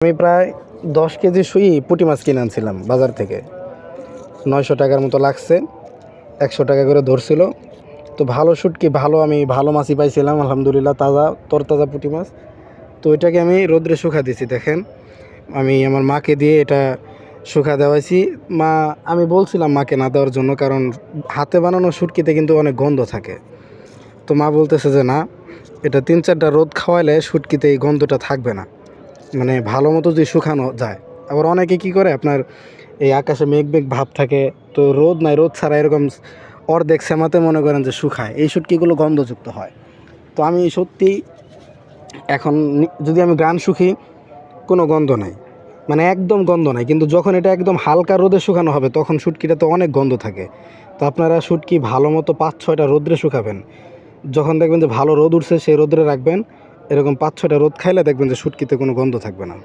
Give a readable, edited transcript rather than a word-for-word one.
আমি প্রায় 10 কেজি পুঁটি মাছ কিনে আনছিলাম বাজার থেকে। 900 টাকার মতো লাগছে, 100 টাকা করে ধরছিল। তো ভালো শুটকি, আমি ভালো মাছই পাইছিলাম আলহামদুলিল্লাহ, তাজা তরতাজা পুঁটি মাছ। তো এটাকে আমি রোদ্রে শুকা দিয়েছি। দেখেন, আমি আমার মাকে দিয়ে এটা শুকা দেওয়াইছি। আমি বলছিলাম মাকে না দেওয়ার জন্য, কারণ হাতে বানানো শুটকিতে কিন্তু অনেক গন্ধ থাকে। তো মা বলতেছে যে না, এটা 3-4টা রোদ খাওয়াইলে শুটকিতে এই গন্ধটা থাকবে না, মানে ভালো মতো যদি শুকানো যায়। আবার অনেকে কি করে, আপনার এই আকাশে মেঘ ভাব থাকে, তো রোদ নাই, রোদ ছাড়া এরকম অর্ধেক সেমাতে মনে করেন যে শুকায়, এই শুটকিগুলো গন্ধযুক্ত হয়। তো আমি সত্যি এখন যদি আমি গ্রান শুকি, কোনো গন্ধ নাই, মানে একদম গন্ধ নাই। কিন্তু যখন এটা একদম হালকা রোদে শুকানো হবে, তখন শুটকিটাতে অনেক গন্ধ থাকে। তো আপনারা শুটকি ভালো মতো 5-6টা রোদ্রে শুকাবেন। যখন দেখবেন যে ভালো রোদ উঠছে, সেই রোদ্রে রাখবেন। এরকম 5-6টা রোদ খাইলে দেখবেন যে শুটকিতে কোনো গন্ধ থাকবে না।